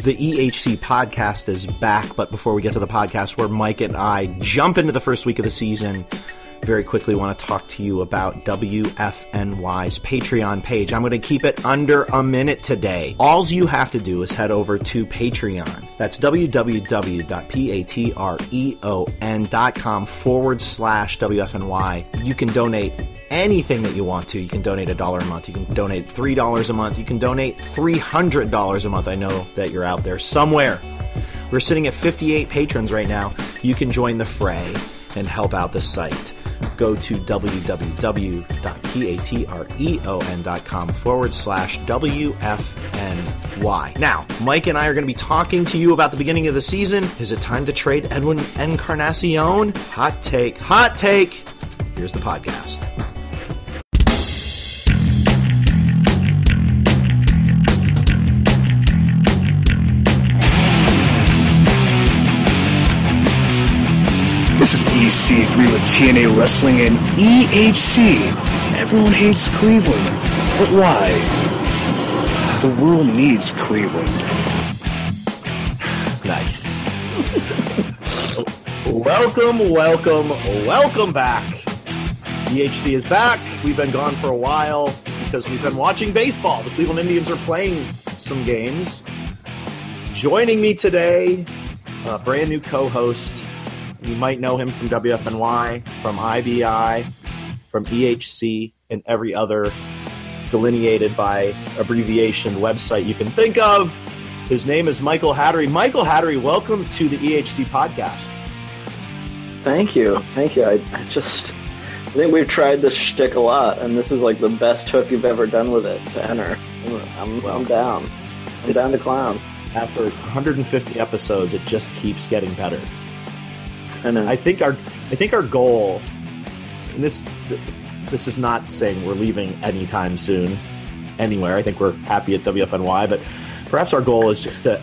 The EHC podcast is back, but before we get to the podcast where Mike and I jump into the first week of the season, very quickly want to talk to you about WFNY's Patreon page. I'm going to keep it under a minute today. All you have to do is head over to Patreon. That's www.patreon.com/WFNY. You can donate anything that you want to. You can donate $1 a month. You can donate $3 a month. You can donate $300 a month. I know that you're out there somewhere. We're sitting at 58 patrons right now. You can join the fray and help out the site. Go to www.patreon.com/WFNY. Now, Mike and I are going to be talking to you about the beginning of the season. Is it time to trade Edwin Encarnacion? Hot take. Hot take. Here's the podcast. This is EC3 with TNA Wrestling and EHC. Everyone hates Cleveland, but why? The world needs Cleveland. Nice. Welcome back. EHC is back. We've been gone for a while because we've been watching baseball. The Cleveland Indians are playing some games. Joining me today, a brand new co-host. You might know him from WFNY, from IBI, from EHC, and every other delineated by abbreviation website you can think of. His name is Michael Hattery. Michael Hattery, welcome to the EHC podcast. Thank you. I think we've tried this shtick a lot, and this is like the best hook you've ever done with it to enter. I'm down. I'm down to clown. After 150 episodes, it just keeps getting better. I know. I think our goal, and this is not saying we're leaving anytime soon anywhere. I think we're happy at WFNY, but perhaps our goal is just to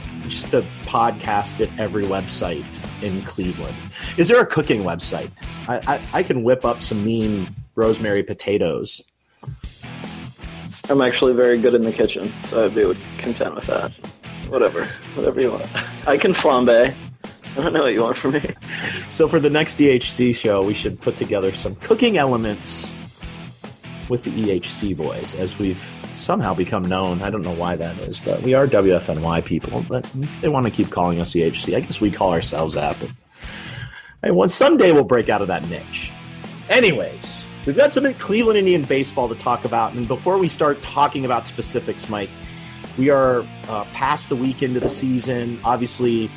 podcast at every website in Cleveland. Is there a cooking website? I can whip up some mean rosemary potatoes. I'm actually very good in the kitchen, so I'd be content with that. Whatever you want. I can flambe. I don't know what you want from me. So for the next EHC show, we should put together some cooking elements with the EHC boys, as we've somehow become known. I don't know why that is, but we are WFNY people. But if they want to keep calling us EHC, I guess we call ourselves that. But someday we'll break out of that niche. Anyways, we've got some Cleveland Indian baseball to talk about. And before we start talking about specifics, Mike, we are past the week into the season. Obviously,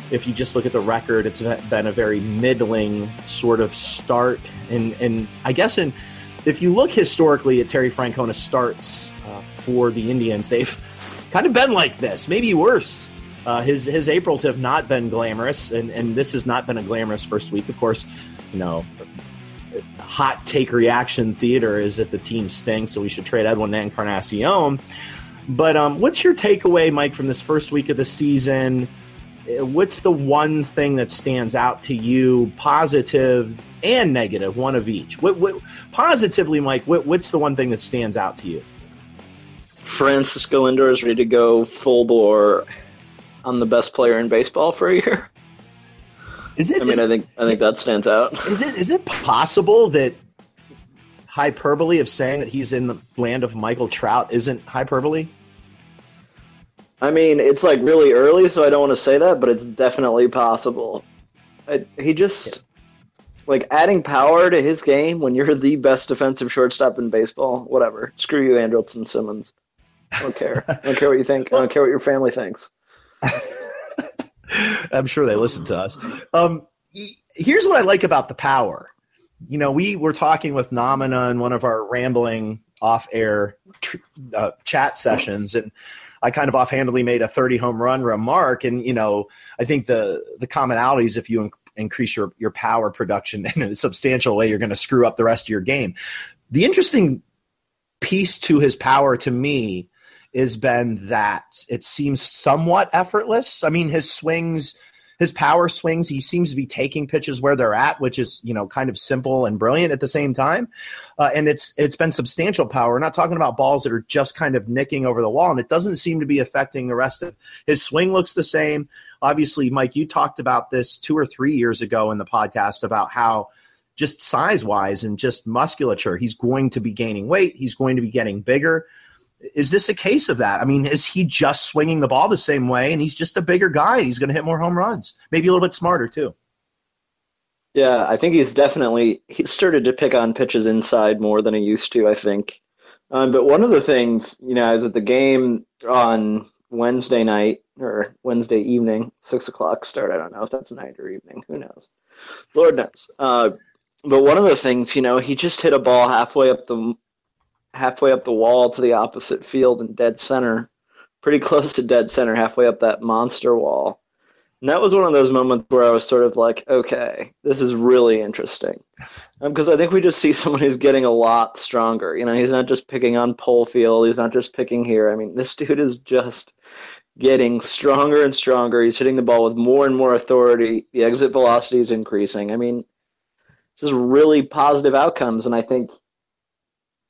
if you just look at the record, it's been a very middling sort of start. And I guess if you look historically at Terry Francona's starts for the Indians, they've kind of been like this, maybe worse. His Aprils have not been glamorous, and this has not been a glamorous first week. Of course, hot take reaction theater is that the team stinks, so we should trade Edwin Encarnacion. But what's your takeaway, Mike, from this first week of the season? What's the one thing that stands out to you, positive and negative, one of each? Positively, Mike, what's the one thing that stands out to you? Francisco Lindor is ready to go full bore on the best player in baseball for a year. I think that stands out. Is it possible that hyperbole of saying that he's in the land of Michael Trout isn't hyperbole? I mean, it's like really early, so I don't want to say that, but it's definitely possible. He just, like, adding power to his game when you're the best defensive shortstop in baseball, whatever. Screw you, Andrelton Simmons. I don't care. I don't care what you think. I don't care what your family thinks. I'm sure they listen to us. Here's what I like about the power. We were talking with Namina in one of our rambling off-air chat sessions, and I kind of offhandedly made a 30 home run remark. And, I think the commonalities, if you increase your power production in a substantial way, you're going to screw up the rest of your game. The interesting piece to his power to me has been that it seems somewhat effortless. I mean, his swings his power swings. He seems to be taking pitches where they're at, which is, kind of simple and brilliant at the same time. And it's been substantial power. We're not talking about balls that are just kind of nicking over the wall, and it doesn't seem to be affecting the rest of his swing. Looks the same. Obviously, Mike, you talked about this 2 or 3 years ago in the podcast about how just size-wise and just musculature, he's going to be gaining weight. He's going to be getting bigger. Is this a case of that? I mean, is he just swinging the ball the same way, and he's just a bigger guy? He's going to hit more home runs, maybe a little bit smarter too. Yeah, I think he started to pick on pitches inside more than he used to, I think. But one of the things, is at the game on Wednesday night or Wednesday evening, 6 o'clock start. I don't know if that's night or evening. Who knows? Lord knows. But one of the things, he just hit a ball halfway up the wall to the opposite field in dead center, pretty close to dead center, halfway up that monster wall. And that was one of those moments where I was sort of like, okay, this is really interesting. Because I think we just see someone who's getting a lot stronger. He's not just picking on pole field. He's not just picking here. I mean, this dude is just getting stronger and stronger. He's hitting the ball with more and more authority. The exit velocity is increasing. I mean, just really positive outcomes. And I think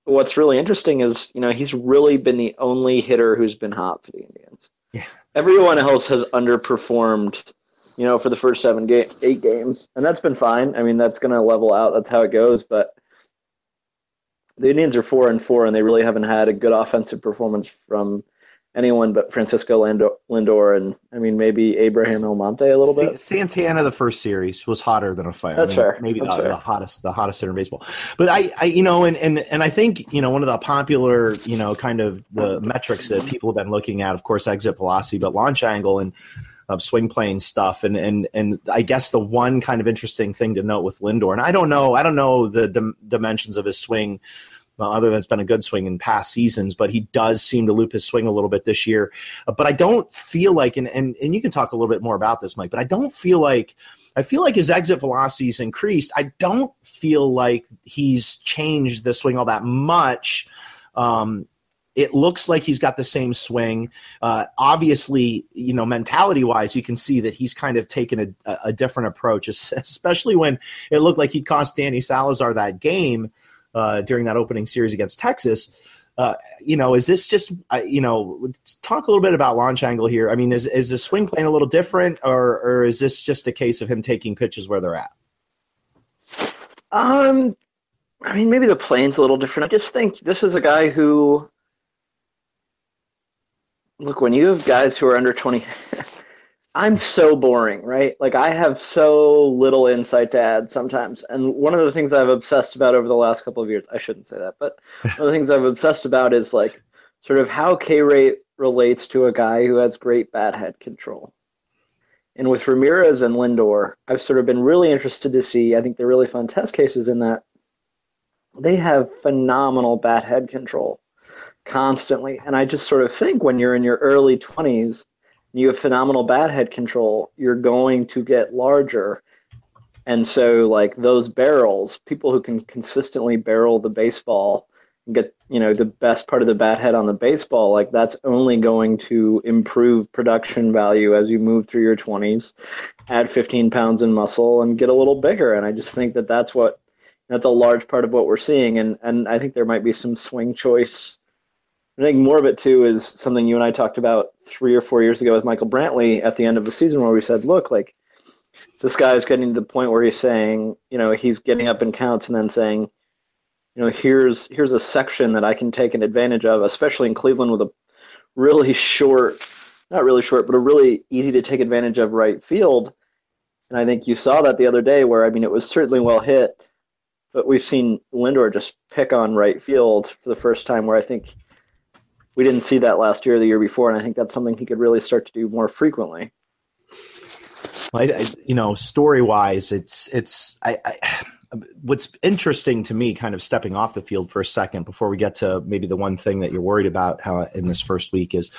what's really interesting is, he's really been the only hitter who's been hot for the Indians. Yeah. Everyone else has underperformed, for the first 8 games. And that's been fine. I mean, that's going to level out. That's how it goes. But the Indians are 4-4, and they really haven't had a good offensive performance from anyone but Francisco Lindor and, maybe Abraham Almonte a little bit. Santana, the first series, was hotter than a fire. That's fair. Maybe That's fair. the hottest hitter in baseball. But I I think, one of the popular, kind of the metrics that people have been looking at, of course, exit velocity, but launch angle and swing plane stuff. And I guess the one kind of interesting thing to note with Lindor, and I don't know the dimensions of his swing, other than it's been a good swing in past seasons, but he does seem to loop his swing a little bit this year. But I don't feel like, and you can talk a little bit more about this, Mike, but I feel like his exit velocity's increased. I don't feel like he's changed the swing all that much. It looks like he's got the same swing. Obviously, mentality-wise, you can see that he's kind of taken a different approach, especially when it looked like he cost Danny Salazar that game during that opening series against Texas. Is this just, talk a little bit about launch angle here. I mean, is the swing plane a little different, or is this just a case of him taking pitches where they're at? Maybe the plane's a little different. I just think this is a guy who, look, when you have guys who are under 20, I'm so boring, right? Like, I have so little insight to add sometimes. And one of the things I've obsessed about over the last couple of years, I shouldn't say that, but one of the things I've obsessed about is like sort of how K-rate relates to a guy who has great bat head control. And with Ramirez and Lindor, I've sort of been really interested to see, I think they're really fun test cases in that they have phenomenal bat head control constantly. And I just sort of think when you're in your early 20s, you have phenomenal bat head control, you're going to get larger. And so, like, those barrels, people who can consistently barrel the baseball and get, the best part of the bat head on the baseball, like, that's only going to improve production value as you move through your 20s, add 15 pounds in muscle, and get a little bigger. And I just think that that's a large part of what we're seeing. And I think there might be some swing choice. I think more of it, too, is something you and I talked about 3 or 4 years ago with Michael Brantley at the end of the season, where we said, look, like, this guy is getting to the point where he's saying, he's getting up in counts and then saying, here's a section that I can take an advantage of, especially in Cleveland with a really short, not really short, but a really easy to take advantage of right field. And I think you saw that the other day where, it was certainly well hit, but we've seen Lindor just pick on right field for the first time, where I think we didn't see that last year or the year before, and I think that's something he could really start to do more frequently. Well, story-wise, what's interesting to me, kind of stepping off the field for a second before we get to maybe the one thing that you're worried about in this first week is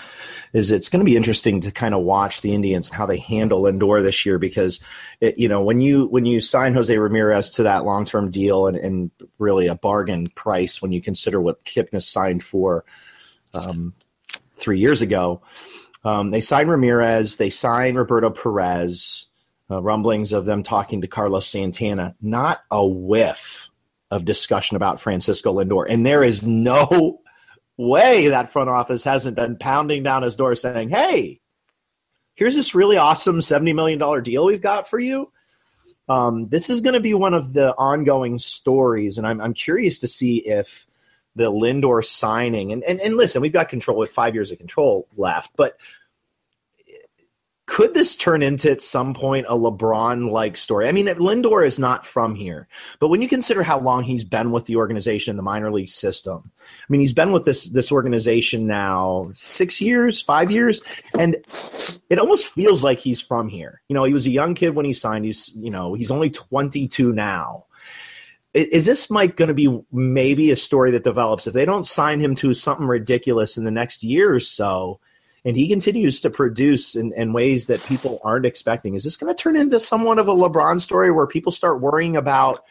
it's going to be interesting to kind of watch the Indians and how they handle Lindor this year, because when you sign Jose Ramirez to that long-term deal and really a bargain price when you consider what Kipnis signed for 3 years ago. They signed Ramirez. They signed Roberto Perez. rumblings of them talking to Carlos Santana. Not a whiff of discussion about Francisco Lindor. And there is no way that front office hasn't been pounding down his door saying, hey, here's this really awesome $70 million deal we've got for you. This is going to be one of the ongoing stories, and I'm curious to see if the Lindor signing, and listen, we've got control with 5 years of control left, but could this turn into at some point a LeBron-like story? I mean, Lindor is not from here, but when you consider how long he's been with the organization, the minor league system, I mean, he's been with this organization now 6 years, 5 years, and it almost feels like he's from here. You know, he was a young kid when he signed. He's only 22 now. Is this, Mike, going to be maybe a story that develops if they don't sign him to something ridiculous in the next year or so, and he continues to produce in ways that people aren't expecting? Is this going to turn into somewhat of a LeBron story where people start worrying about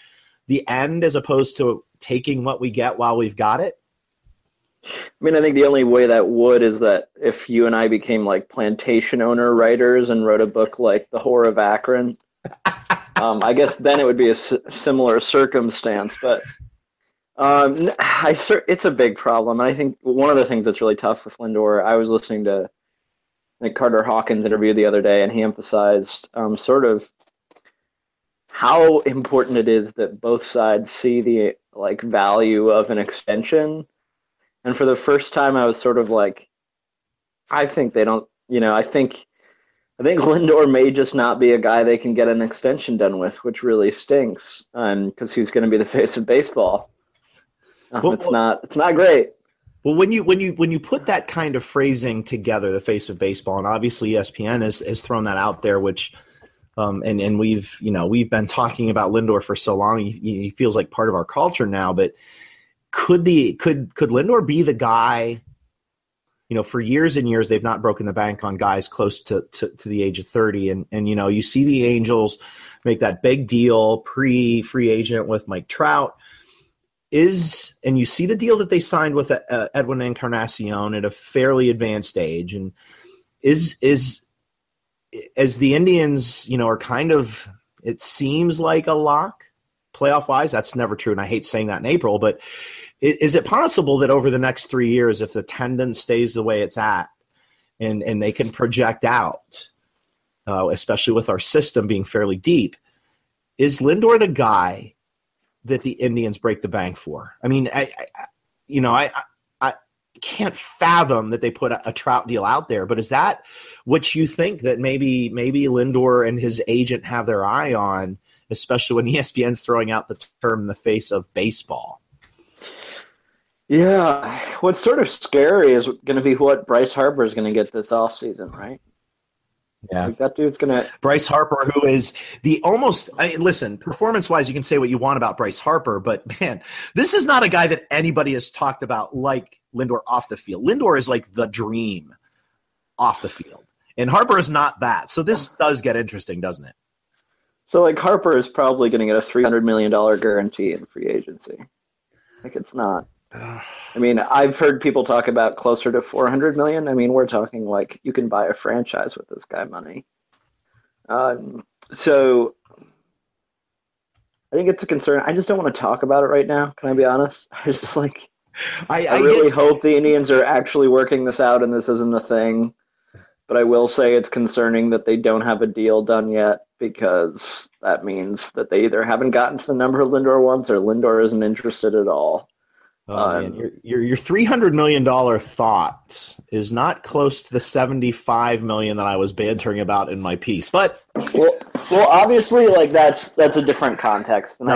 the end as opposed to taking what we get while we've got it? I mean, I think the only way that would is that if you and I became like plantation owner writers and wrote a book like The Whore of Akron, I guess then it would be a similar circumstance. But it's a big problem. And I think one of the things that's really tough with Lindor, I was listening to Carter Hawkins' interview the other day, and he emphasized sort of how important it is that both sides see the value of an extension. And for the first time, I was sort of like, I think they don't, I think Lindor may just not be a guy they can get an extension done with, which really stinks, because he's going to be the face of baseball. It's not great. Well, when you put that kind of phrasing together, the face of baseball, and obviously ESPN has thrown that out there, which and we've been talking about Lindor for so long, he feels like part of our culture now. But could Lindor be the guy? For years and years, they've not broken the bank on guys close to the age of 30. And you see the Angels make that big deal pre-free agent with Mike Trout. And you see the deal that they signed with Edwin Encarnacion at a fairly advanced age. And as the Indians, are kind of, it seems like a lock playoff-wise. That's never true, and I hate saying that in April, but is it possible that over the next 3 years, if the attendance stays the way it's at, and they can project out, especially with our system being fairly deep, is Lindor the guy that the Indians break the bank for? I mean, I can't fathom that they put a Trout deal out there, but is that what you think that maybe Lindor and his agent have their eye on, especially when ESPN's throwing out the term in the face of baseball? Yeah, what's sort of scary is going to be what Bryce Harper is going to get this offseason, right? Yeah, that dude's going to... Bryce Harper, who is listen, performance-wise, you can say what you want about Bryce Harper, but, man, this is not a guy that anybody has talked about like Lindor off the field. Lindor is like the dream off the field, and Harper is not that. So this does get interesting, doesn't it? So, Harper is probably going to get a $300 million guarantee in free agency. It's not... I mean, I've heard people talk about closer to $400 million. I mean, we're talking you can buy a franchise with this guy money. So I think it's a concern. I just don't want to talk about it right now. Can I be honest? I just I really hope the Indians are actually working this out and this isn't a thing. But I will say it's concerning that they don't have a deal done yet, because that means that they either haven't gotten to the number Lindor wants or Lindor isn't interested at all. Man, your $300 million thought is not close to the $75 million that I was bantering about in my piece, but well, obviously, that's a different context. No.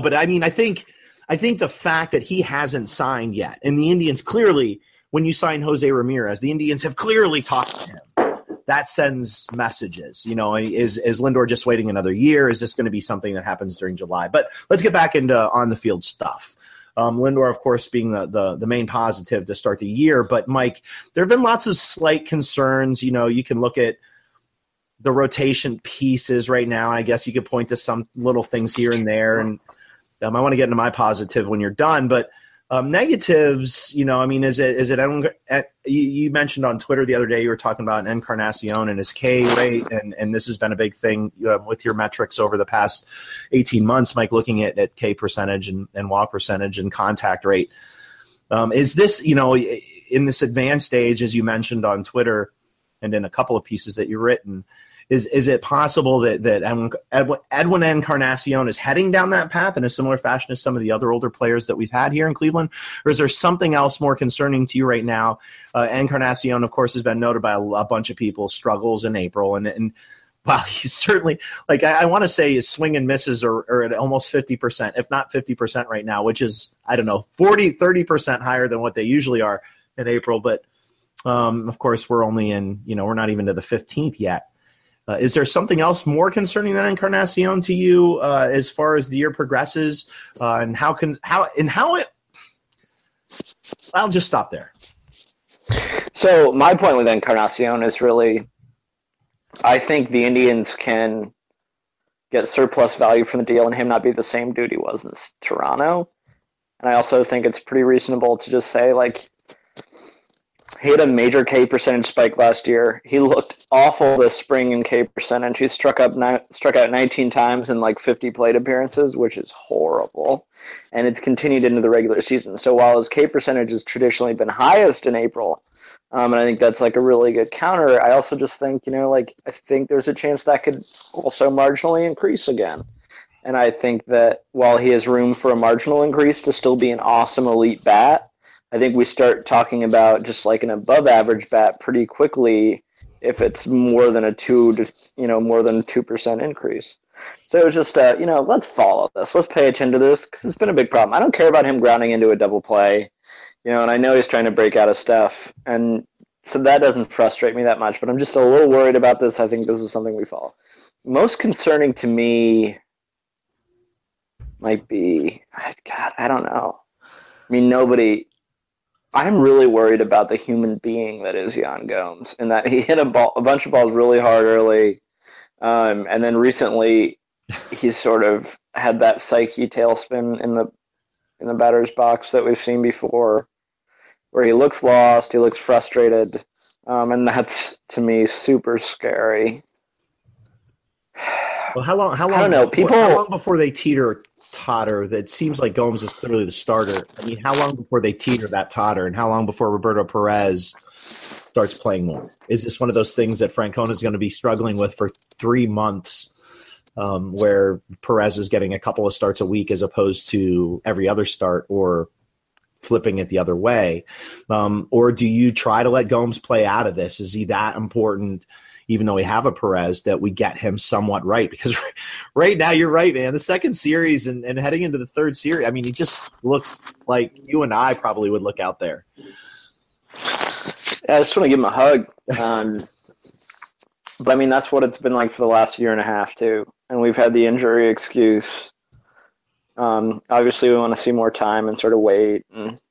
But I mean, I think the fact that he hasn't signed yet, and the Indians clearly, when you sign Jose Ramirez, the Indians have clearly talked to him. That sends messages. Is Lindor just waiting another year? Is this going to be something that happens during July? But let's get back into on the field stuff. Lindor, of course, being the main positive to start the year. But, Mike, there have been lots of slight concerns. You can look at the rotation pieces right now. I guess you could point to some little things here and there. And I want to get into my positive when you're done. But Negatives, I mean, is it you mentioned on Twitter the other day, you were talking about Encarnacion and his K rate, and this has been a big thing with your metrics over the past 18 months, Mike, looking at K percentage and walk percentage and contact rate. Is this, in this advanced stage, as you mentioned on Twitter and in a couple of pieces that you've written, is it possible that Edwin Encarnacion is heading down that path in a similar fashion as some of the other older players that we've had here in Cleveland? Or is there something else more concerning to you right now? Encarnacion, of course, has been noted by a bunch of people, struggles in April. And while he's certainly, I want to say his swing and misses are at almost 50%, if not 50% right now, which is, 30% higher than what they usually are in April. But, of course, we're only in, we're not even to the 15th yet. Is there something else more concerning than Encarnacion to you as far as the year progresses, and how it? I'll just stop there. So my point with Encarnacion is really, I think the Indians can get surplus value from the deal and him not be the same dude he was in Toronto. And I also think it's pretty reasonable to just say, he had a major K percentage spike last year. He looked awful this spring in K percentage. He struck out 19 times in 50 plate appearances, which is horrible. And it's continued into the regular season. So while his K percentage has traditionally been highest in April, and I think that's a really good counter, I also just think, I think there's a chance that could also marginally increase again. And I think that while he has room for a marginal increase to still be an awesome elite bat, I think we start talking about just an above average bat pretty quickly if it's more than a 2% increase. So it was just, let's follow this. Let's pay attention to this because it's been a big problem. I don't care about him grounding into a double play, and I know he's trying to break out of stuff. And so that doesn't frustrate me that much, but I'm just a little worried about this. I think this is something we follow. Most concerning to me might be, I don't know. I'm really worried about the human being that is Yan Gomes, and that he hit a bunch of balls really hard early, and then recently he's sort of had that psyche tailspin in the batter's box that we've seen before, where he looks lost, he looks frustrated, and that's to me super scary. Well, how long? I don't know. How long before they totter? That seems like Gomes is clearly the starter. I mean, how long before they teeter that totter, and how long before Roberto Perez starts playing more? Is this one of those things that Francona is going to be struggling with for 3 months, where Perez is getting a couple of starts a week as opposed to every other start, or flipping it the other way? Or do you try to let Gomes play out of this? Is he that important, even though we have a Perez, that we get him somewhat right? Because right now, you're right, man. The second series and heading into the third series, I mean, he just looks like you and I probably would look out there. Yeah, I just want to give him a hug. But, I mean, that's what it's been like for the last year and a half, too. And we've had the injury excuse. Obviously, we want to see more time and sort of wait and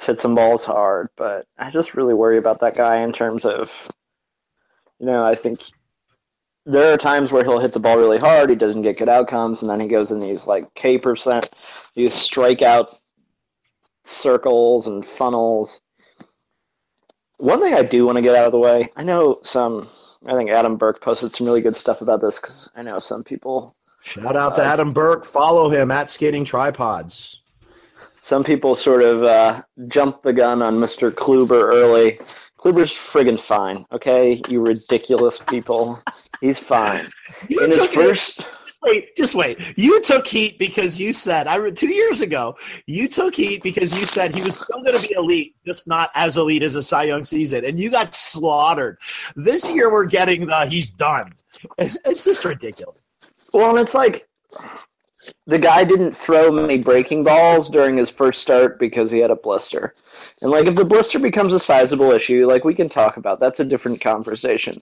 hit some balls hard. But I just really worry about that guy in terms of, I think there are times where he'll hit the ball really hard, he doesn't get good outcomes, and then he goes in these K percent, these strikeout circles and funnels. One thing I do want to get out of the way, I think Adam Burke posted some really good stuff about this because I know some people. Shout out to Adam Burke. Follow him at Skating Tripods. Some people sort of jumped the gun on Mr. Kluber early. Kluber's friggin' fine, okay? You ridiculous people. He's fine. Just wait. You took heat because you said, 2 years ago, you took heat because you said he was still going to be elite, just not as elite as a Cy Young season, and you got slaughtered. This year we're getting he's done. It's just ridiculous. Well, and it's the guy didn't throw many breaking balls during his first start because he had a blister. And, if the blister becomes a sizable issue, we can talk about, that's a different conversation.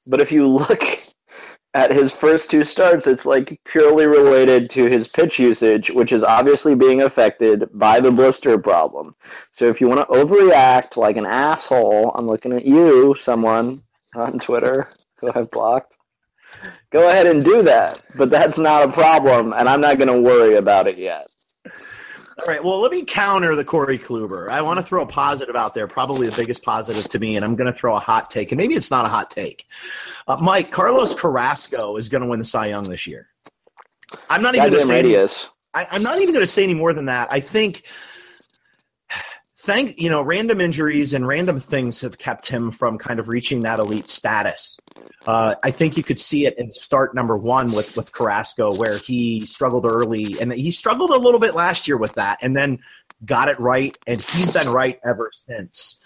But if you look at his first 2 starts, it's, purely related to his pitch usage, which is obviously being affected by the blister problem. So if you want to overreact like an asshole, I'm looking at you, someone on Twitter who I've blocked. Go ahead and do that, but that's not a problem, and I'm not going to worry about it yet. All right, well, let me counter the Corey Kluber. I want to throw a positive out there, probably the biggest positive to me, and I'm going to throw a hot take, and maybe it's not a hot take. Mike, Carlos Carrasco is going to win the Cy Young this year. I'm not even going to say I'm not even going to say any more than that. I think random injuries and random things have kept him from kind of reaching that elite status. I think you could see it in start number one with Carrasco, where he struggled early, and he struggled a little bit last year with that, and then got it right, and he's been right ever since.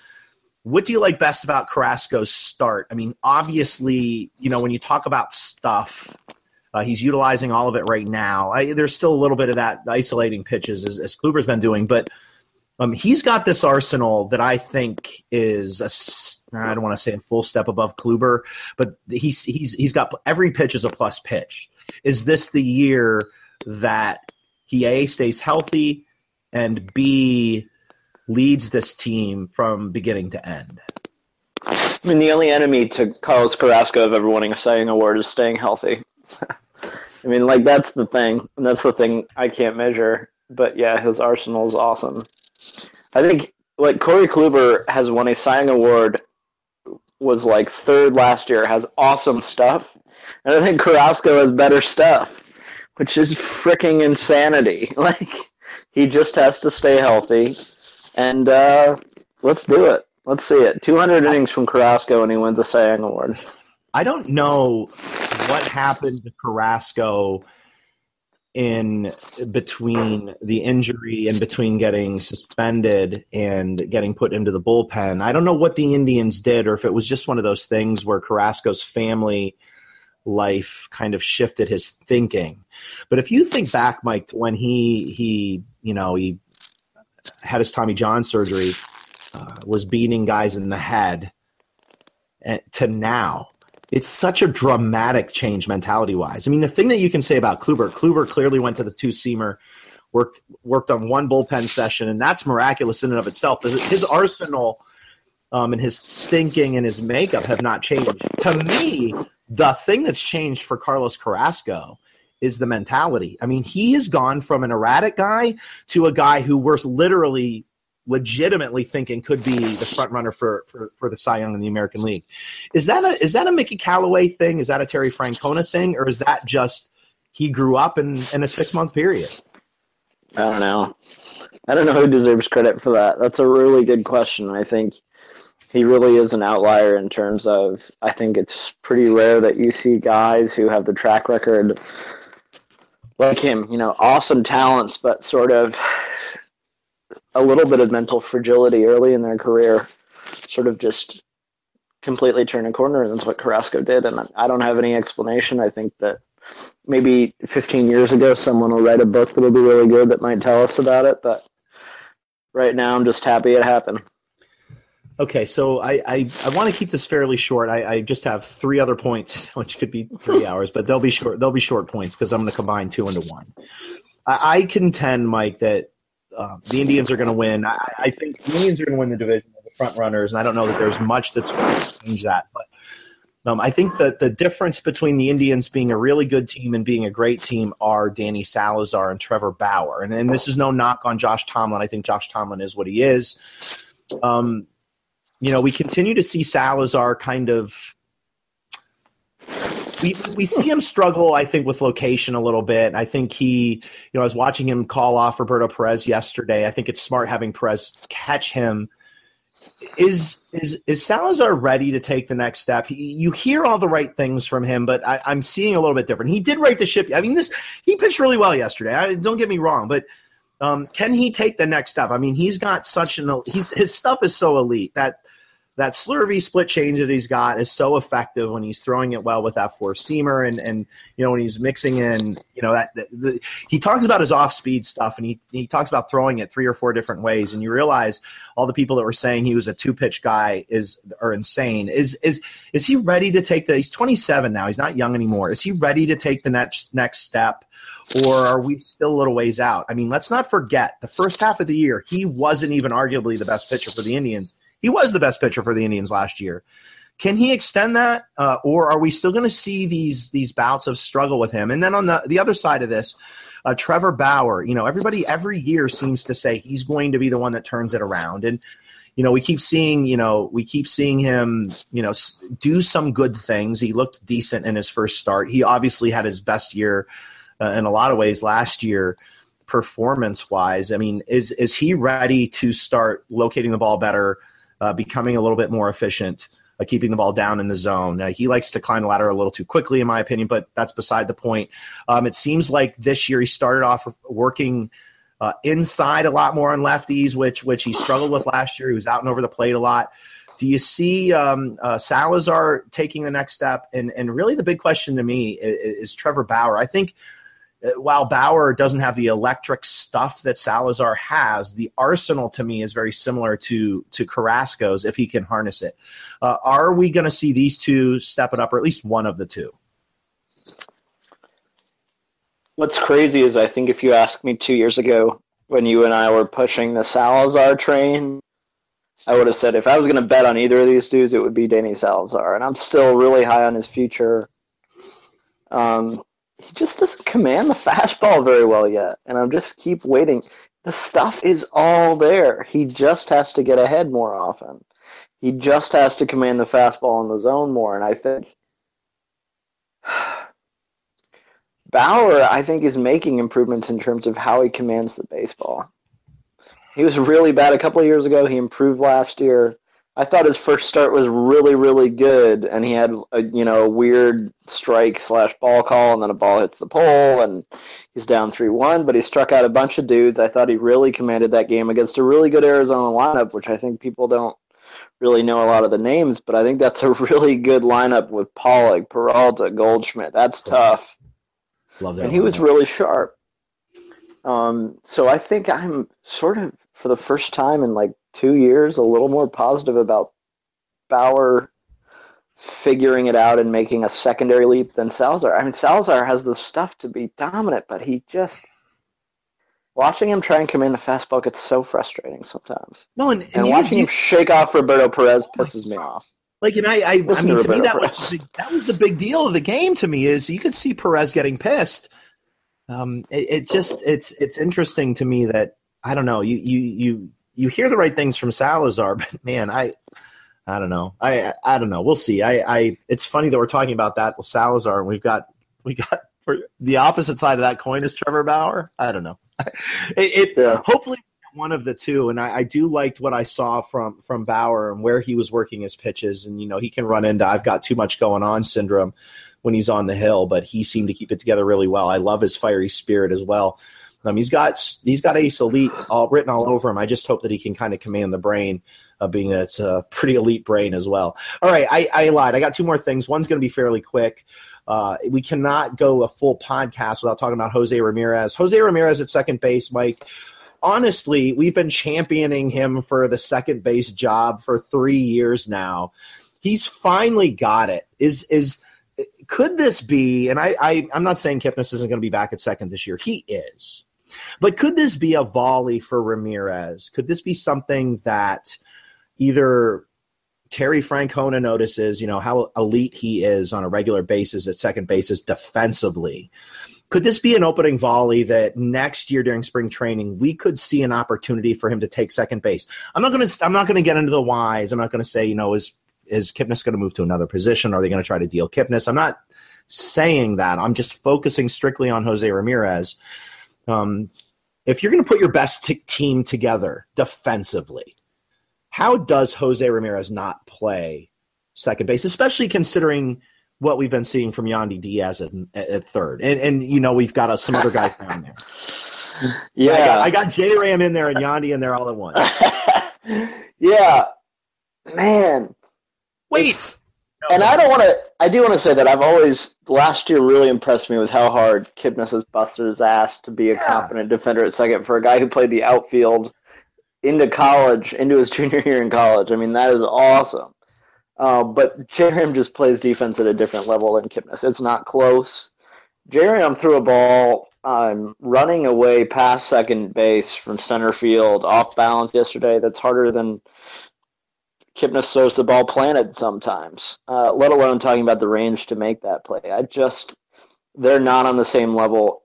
What do you like best about Carrasco's start? I mean, obviously, when you talk about stuff, he's utilizing all of it right now. There's still a little bit of that isolating pitches as Kluber's been doing, but he's got this arsenal that I think is I don't want to say a full step above Kluber, but he's got every pitch is a plus pitch. Is this the year that he A, stays healthy, and B, leads this team from beginning to end? I mean, the only enemy to Carlos Carrasco of ever winning a Cy Young award is staying healthy. I mean, that's the thing. And that's the thing I can't measure. But, yeah, his arsenal is awesome. I think, Corey Kluber has won a Cy Young award, was, third last year, has awesome stuff. And I think Carrasco has better stuff, which is freaking insanity. He just has to stay healthy. And let's do it. Let's see it. 200 innings from Carrasco and he wins a Cy Young award. I don't know what happened to Carrasco in between the injury and between getting suspended and getting put into the bullpen. I don't know what the Indians did, or if it was just one of those things where Carrasco's family life kind of shifted his thinking. But if you think back, Mike, to when he had his Tommy John surgery, was beating guys in the head, to now, it's such a dramatic change mentality-wise. I mean, the thing that you can say about Kluber clearly went to the two-seamer, worked on one bullpen session, and that's miraculous in and of itself. His arsenal and his thinking and his makeup have not changed. To me, the thing that's changed for Carlos Carrasco is the mentality. I mean, he has gone from an erratic guy to a guy who we're legitimately thinking could be the front runner for the Cy Young in the American League. Is that a Mickey Callaway thing? Is that a Terry Francona thing? Or is that just he grew up in a 6-month period? I don't know. I don't know who deserves credit for that. That's a really good question. I think he really is an outlier in terms of, I think it's pretty rare that you see guys who have the track record like him, awesome talents, but sort of a little bit of mental fragility early in their career, sort of just completely turn a corner, and that's what Carrasco did. And I don't have any explanation. I think that maybe 15 years ago someone will write a book that'll be really good that might tell us about it, but right now I'm just happy it happened. Okay, so I want to keep this fairly short. I just have 3 other points, which could be 3 hours, but they'll be short. They'll be short points because I'm going to combine 2 into 1. I contend, Mike, that the Indians are going to win. I think the Indians are going to win the division of the front runners, and I don't know that there's much that's going to change that. But I think that the difference between the Indians being a really good team and being a great team are Danny Salazar and Trevor Bauer. And this is no knock on Josh Tomlin. I think Josh Tomlin is what he is. We continue to see Salazar kind of we see him struggle, I think, with location a little bit. I think I was watching him call off Roberto Perez yesterday. I think it's smart having Perez catch him. Is Salazar ready to take the next step? You hear all the right things from him, but I'm seeing a little bit different. He did right the ship. I mean, he pitched really well yesterday. Don't get me wrong, but can he take the next step? I mean, he's got his stuff is so elite that slurvy split change that he's got is so effective when he's throwing it well with that four-seamer and when he's mixing in, he talks about his off-speed stuff and he talks about throwing it 3 or 4 different ways, and you realize all the people that were saying he was a 2-pitch guy are insane. Is he ready to take he's 27 now, he's not young anymore. Is he ready to take the next step? Or are we still a little ways out? I mean, let's not forget the first half of the year, he wasn't even arguably the best pitcher for the Indians. He was the best pitcher for the Indians last year. Can he extend that, or are we still going to see these bouts of struggle with him? And then on the other side of this, Trevor Bauer, everybody every year seems to say he's going to be the one that turns it around. And, we keep seeing him, do some good things. He looked decent in his first start. He obviously had his best year in a lot of ways last year, performance-wise. I mean, is he ready to start locating the ball better, becoming a little bit more efficient, keeping the ball down in the zone? He likes to climb the ladder a little too quickly, in my opinion, but that's beside the point. It seems like this year he started off working inside a lot more on lefties, which he struggled with last year. He was out and over the plate a lot. Do you see Salazar taking the next step? And really the big question to me is Trevor Bauer. I think while Bauer doesn't have the electric stuff that Salazar has, the arsenal to me is very similar to Carrasco's if he can harness it. Are we going to see these two step it up, or at least one of the two? What's crazy is I think if you asked me 2 years ago when you and I were pushing the Salazar train, I would have said if I was going to bet on either of these dudes, it would be Danny Salazar. And I'm still really high on his future. He just doesn't command the fastball very well yet. And I'm just keep waiting. The stuff is all there. He just has to get ahead more often. He just has to command the fastball in the zone more. And I think Bauer, is making improvements in terms of how he commands the baseball. He was really bad a couple of years ago. He improved last year. I thought his first start was really, really good, and he had a weird strike/ball call, and then a ball hits the pole, and he's down 3-1, but he struck out a bunch of dudes. I thought he really commanded that game against a really good Arizona lineup, which I think people don't really know a lot of the names, but I think that's a really good lineup with Pollock, Peralta, Goldschmidt. That's tough. Love that. And he was really sharp. So I think I'm sort of, for the first time in 2 years, a little more positive about Bauer figuring it out and making a secondary leap than Salazar. I mean, Salazar has the stuff to be dominant, but he just, watching him try and command the fastball gets so frustrating sometimes. No, and watching him shake off Roberto Perez pisses me off. To me, that was the big deal of the game. To me, is you could see Perez getting pissed. It's interesting to me that I don't know. You hear the right things from Salazar, but man, I don't know. I don't know. We'll see. It's funny that we're talking about that with Salazar, and we got for the opposite side of that coin is Trevor Bauer. I don't know. Hopefully one of the two, and I do liked what I saw from Bauer and where he was working his pitches, and he can run into I've got too much going on syndrome when he's on the hill, but he seemed to keep it together really well. I love his fiery spirit as well. He's got Ace Elite written all over him. I just hope that he can kind of command the brain, being that it's a pretty elite brain as well. All right, I lied. I got two more things. One's going to be fairly quick. We cannot go a full podcast without talking about Jose Ramirez. Jose Ramirez at second base, Mike. Honestly, we've been championing him for the second base job for 3 years now. He's finally got it. Could this be, and I'm not saying Kipnis isn't going to be back at second this year. He is. But could this be a volley for Ramirez? Could this be something that either Terry Francona notices, how elite he is on a regular basis at second basis defensively? Could this be an opening volley that next year during spring training we could see an opportunity for him to take second base? I'm not going to get into the whys. I'm not going to say, is Kipnis going to move to another position? Are they going to try to deal Kipnis? I'm not saying that. I'm just focusing strictly on Jose Ramirez. If you're going to put your best team together defensively, how does Jose Ramirez not play second base, especially considering what we've been seeing from Yandy Diaz at third? And we've got some other guys down there. Yeah. I got JRam in there and Yandy in there all at once. Yeah. Man. Wait. And I do want to say that I've always, last year really impressed me with how hard Kipnis has busted his ass to be a competent defender at second for a guy who played the outfield into his junior year in college. I mean, that is awesome. But JRam just plays defense at a different level than Kipnis. It's not close. JRam threw a ball running away past second base from center field off balance yesterday. That's harder than Kipnis throws the ball planted sometimes, let alone talking about the range to make that play. They're not on the same level.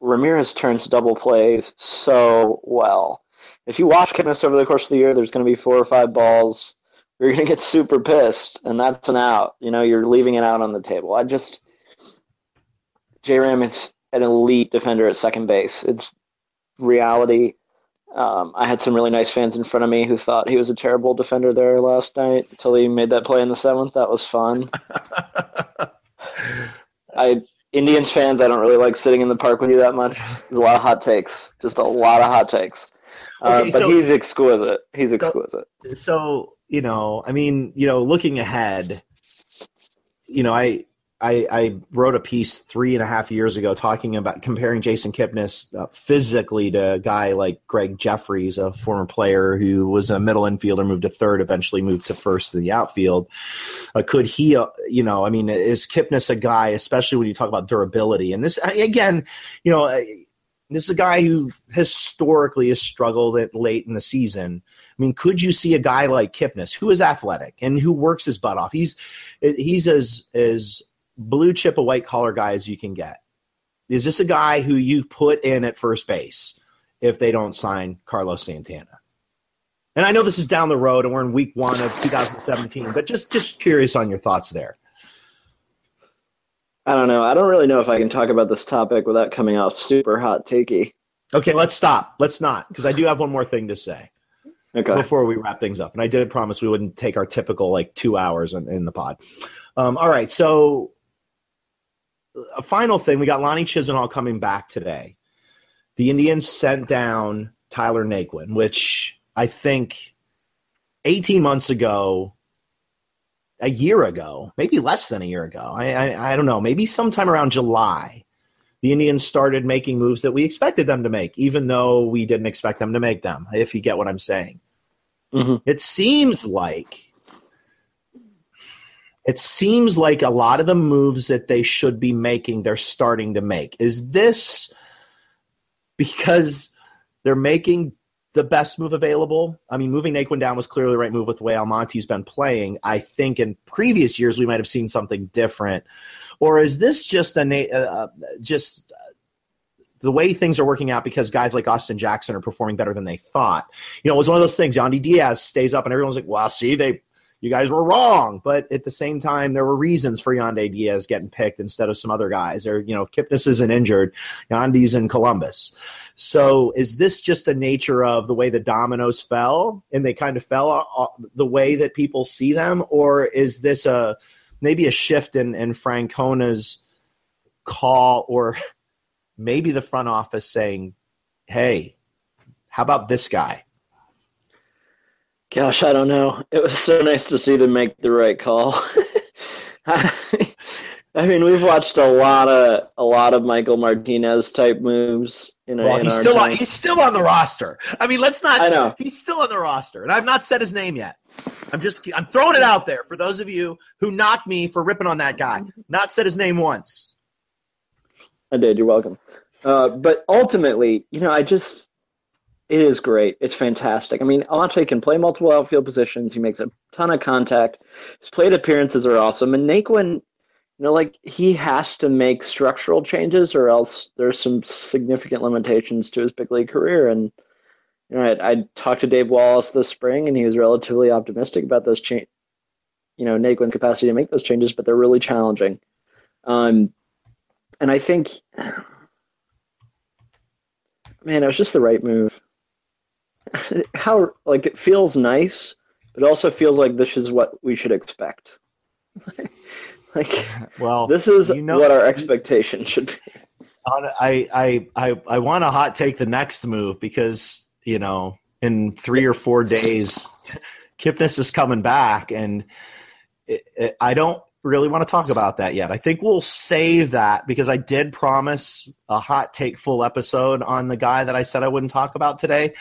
Ramirez turns double plays so well. If you watch Kipnis over the course of the year, there's going to be 4 or 5 balls. You're going to get super pissed, and that's an out. You're leaving it out on the table. JRam is an elite defender at second base. It's reality. I had some really nice fans in front of me who thought he was a terrible defender there last night until he made that play in the 7th. That was fun. Indians fans, I don't really like sitting in the park with you that much. There's a lot of hot takes. Just a lot of hot takes. But he's exquisite. He's exquisite. So, looking ahead, I wrote a piece 3.5 years ago talking about comparing Jason Kipnis physically to a guy like Greg Jeffries, a former player who was a middle infielder, moved to third, eventually moved to first in the outfield. Could he, is Kipnis a guy, especially when you talk about durability? And this, again, this is a guy who historically has struggled late in the season. I mean, could you see a guy like Kipnis, who is athletic and who works his butt off? He's as blue chip a white collar guy as you can get. Is this a guy who you put in at first base if they don't sign Carlos Santana? And I know this is down the road and we're in week 1 of 2017, but just curious on your thoughts there. I don't know. I don't really know if I can talk about this topic without coming off super hot takey. Okay, let's stop. Let's not, because I do have one more thing to say before we wrap things up. And I did promise we wouldn't take our typical 2 hours in the pod. All right, so a final thing, we got Lonnie Chisenhall coming back today. The Indians sent down Tyler Naquin, which I think 18 months ago, a year ago, maybe less than a year ago, I don't know, maybe sometime around July, the Indians started making moves that we expected them to make, even though we didn't expect them to make them, if you get what I'm saying. Mm-hmm. It seems like a lot of the moves that they should be making, they're starting to make. Is this because they're making the best move available? I mean, moving Naquin down was clearly the right move with the way Almonte's been playing. I think in previous years we might have seen something different. Or is this just just the way things are working out because guys like Austin Jackson are performing better than they thought? It was one of those things. Yandy Diaz stays up and everyone's like, well, see, you guys were wrong. But at the same time, there were reasons for Yandy Diaz getting picked instead of some other guys. Or, if Kipnis isn't injured, Yandy's in Columbus. So is this just a nature of the way the dominoes fell and they kind of fell the way that people see them? Or is this maybe a shift in Francona's call, or maybe the front office saying, hey, how about this guy? Gosh, I don't know. It was so nice to see them make the right call. I mean, we've watched a lot of Michael Martinez type moves. He's still on the roster. I mean, let's not. I know he's still on the roster, and I've not said his name yet. I'm throwing it out there for those of you who knocked me for ripping on that guy. Not said his name once. I did. You're welcome. But ultimately, it is great. It's fantastic. I mean, Almonte can play multiple outfield positions. He makes a ton of contact. His plate appearances are awesome. And Naquin, he has to make structural changes or else there's some significant limitations to his big league career. And, I talked to Dave Wallace this spring, and he was relatively optimistic about those Naquin's capacity to make those changes, but they're really challenging. And I think, man, it was just the right move. It feels nice, but it also feels like this is what we should expect. This is what our expectation should be. I want to hot take the next move because, in 3 or 4 days, Kipnis is coming back, and I don't really want to talk about that yet. I think we'll save that because I did promise a hot take full episode on the guy that I said I wouldn't talk about today.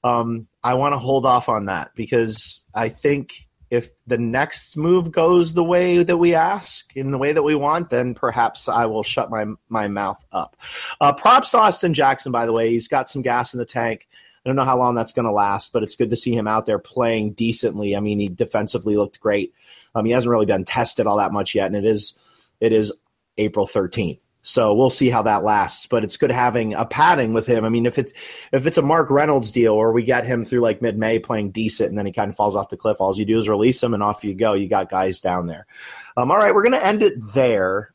I want to hold off on that because I think if the next move goes the way that we ask, in the way that we want, then perhaps I will shut my mouth up. Props to Austin Jackson, by the way. He's got some gas in the tank. I don't know how long that's going to last, but it's good to see him out there playing decently. I mean, he defensively looked great. He hasn't really been tested all that much yet, and it is April 13th. So we'll see how that lasts, but it's good having a padding with him. I mean, if it's a Mark Reynolds deal or we get him through like mid-May playing decent and then he kind of falls off the cliff, all you do is release him and off you go. You got guys down there. All right, we're going to end it there.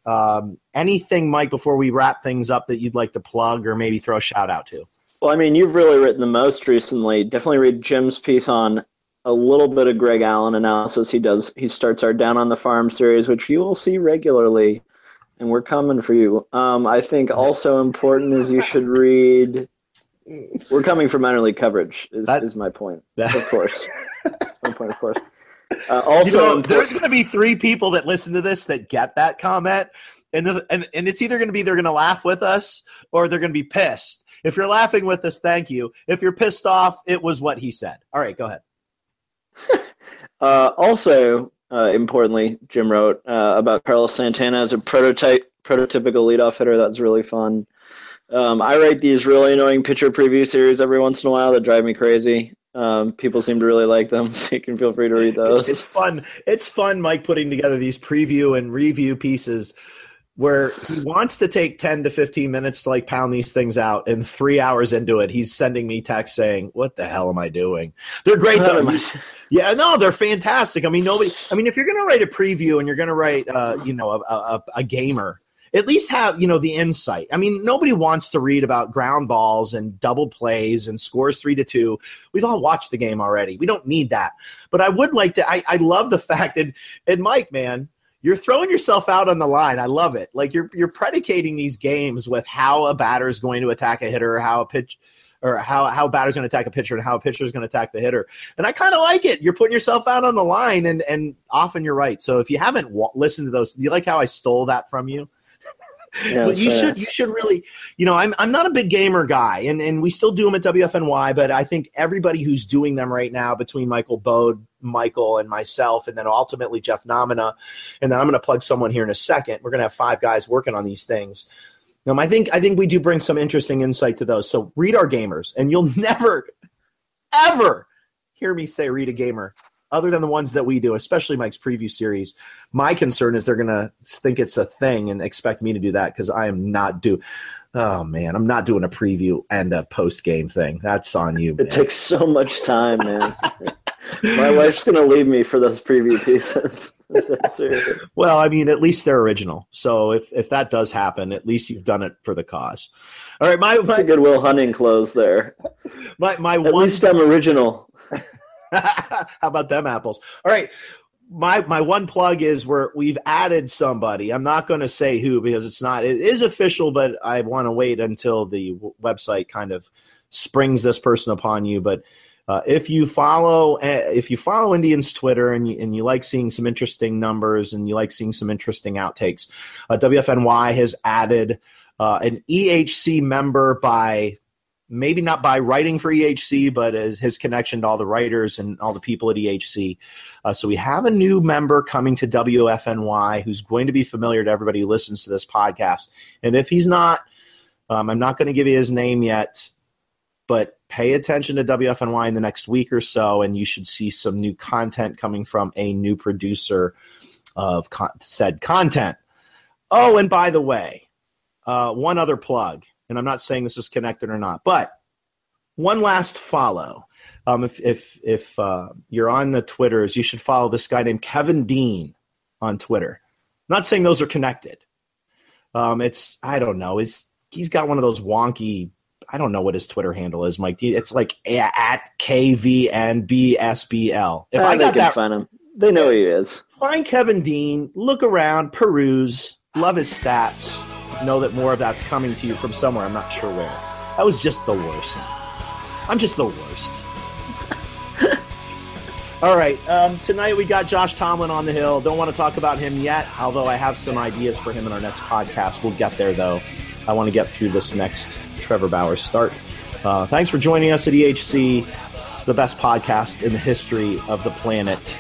Anything, Mike, before we wrap things up that you'd like to plug or maybe throw a shout out to? Well, I mean, you've really written the most recently. Definitely read Jim's piece on a little bit of Greg Allen analysis. He starts our Down on the Farm series, which you will see regularly. And we're coming for you. I think also important is you should read. We're coming for minor league coverage. Is my point, of course. My point, of course. Also, there's going to be 3 people that listen to this that get that comment, and it's either going to be they're going to laugh with us or they're going to be pissed. If you're laughing with us, thank you. If you're pissed off, it was what he said. All right, go ahead. Also. Importantly, Jim wrote about Carlos Santana as a prototypical leadoff hitter. That's really fun. I write these really annoying pitcher preview series every once in a while that drive me crazy. People seem to really like them, so you can feel free to read those. It's fun. It's fun, Mike, putting together these preview and review pieces where he wants to take 10 to 15 minutes to like pound these things out, and 3 hours into it, he's sending me texts saying, "What the hell am I doing?" They're great though. Yeah, no, they're fantastic. I mean, if you're going to write a preview and you're going to write, a gamer, at least have, the insight. I mean, nobody wants to read about ground balls and double plays and scores 3-2. We've all watched the game already. We don't need that. But I would like to, I love the fact that, and Mike, man, you're throwing yourself out on the line. I love it. Like you're predicating these games with how a batter is going to attack a hitter, how a pitch, or how a batter's going to attack a pitcher, and how a pitcher is going to attack the hitter. And I kind of like it. You're putting yourself out on the line, and often you're right. So if you haven't listened to those, do you like how I stole that from you? Yeah, you should really, I'm not a big gamer guy, and we still do them at WFNY, but I think everybody who's doing them right now, between Michael Bode, Michael, and myself, and then ultimately Jeff Nomina, and then I'm going to plug someone here in a second. We're going to have 5 guys working on these things. I think we do bring some interesting insight to those. So read our gamers, and you'll never, ever hear me say read a gamer other than the ones that we do, especially Mike's preview series. My concern is they're going to think it's a thing and expect me to do that because I am not I'm not doing a preview and a post-game thing. That's on you, man. It takes so much time, man. My wife's going to leave me for those preview pieces. Well, I mean, at least they're original. So if that does happen, at least you've done it for the cause. All right, That's a good Will Hunting close there. At least I'm original. How about them apples? All right, my one plug is we've added somebody. I'm not going to say who because it is official, but I want to wait until the website kind of springs this person upon you. But if you follow Indians Twitter and you like seeing some interesting numbers and you like seeing some interesting outtakes, WFNY has added an EHC member by maybe not by writing for EHC, but as his connection to all the writers and all the people at EHC. So we have a new member coming to WFNY who's going to be familiar to everybody who listens to this podcast. And if he's not, I'm not going to give you his name yet, but pay attention to WFNY in the next week or so, and you should see some new content coming from a new producer of said content. Oh, and by the way, one other plug, and I'm not saying this is connected or not, but one last follow. If you're on the Twitters, you should follow this guy named Kevin Dean on Twitter. I'm not saying those are connected. I don't know. He's got one of those wonky, I don't know what his Twitter handle is, Mike. It's like at KVNBSBL. If I got that, find him. They know who he is. Find Kevin Dean, look around, peruse, love his stats, know that more of that's coming to you from somewhere. I'm not sure where. That was just the worst. I'm just the worst. All right. Tonight we got Josh Tomlin on the hill. Don't want to talk about him yet, although I have some ideas for him in our next podcast. We'll get there, though. I want to get through this next Trevor Bauer start. Thanks for joining us at EHC, the best podcast in the history of the planet,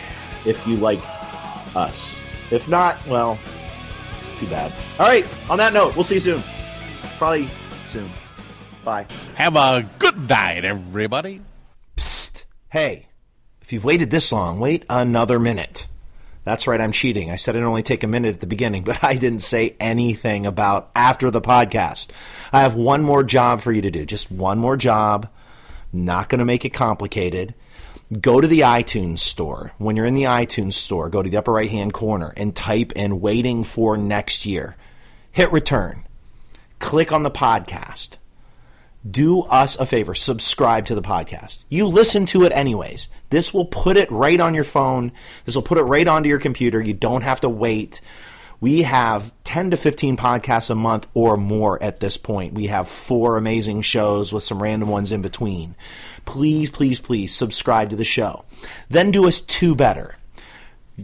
if you like us. If not, well, too bad. All right, on that note, we'll see you soon. Probably soon. Bye. Have a good night, everybody. Psst. Hey, if you've waited this long, wait another minute. That's right, I'm cheating. I said it'd only take a minute at the beginning, but I didn't say anything about after the podcast. I have one more job for you to do. Just one more job. Not going to make it complicated. Go to the iTunes store. When you're in the iTunes store, go to the upper right-hand corner and type in Waiting for Next Year. Hit return. Click on the podcast. Do us a favor. Subscribe to the podcast. You listen to it anyways. This will put it right on your phone. This will put it right onto your computer. You don't have to wait. We have 10 to 15 podcasts a month or more at this point. We have 4 amazing shows with some random ones in between. Please, please, please subscribe to the show. Then do us 2 better.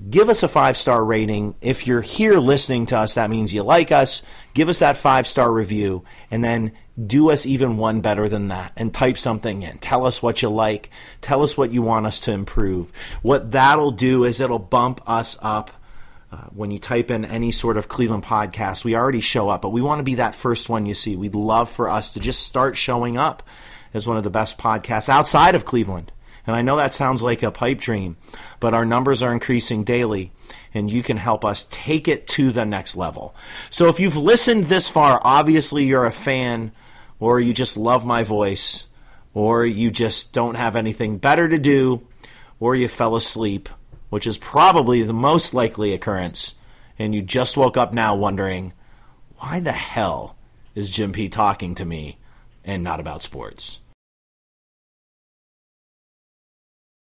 Give us a 5-star rating. If you're here listening to us, that means you like us. Give us that 5-star review, and then do us even one better than that and type something in. Tell us what you like. Tell us what you want us to improve. What that'll do is it'll bump us up. When you type in any sort of Cleveland podcast, we already show up, but we want to be that first one you see. We'd love for us to just start showing up as one of the best podcasts outside of Cleveland. And I know that sounds like a pipe dream, but our numbers are increasing daily, and you can help us take it to the next level. So if you've listened this far, obviously you're a fan, or you just love my voice, or you just don't have anything better to do, or you fell asleep, which is probably the most likely occurrence, and you just woke up now wondering, why the hell is Jim P talking to me and not about sports?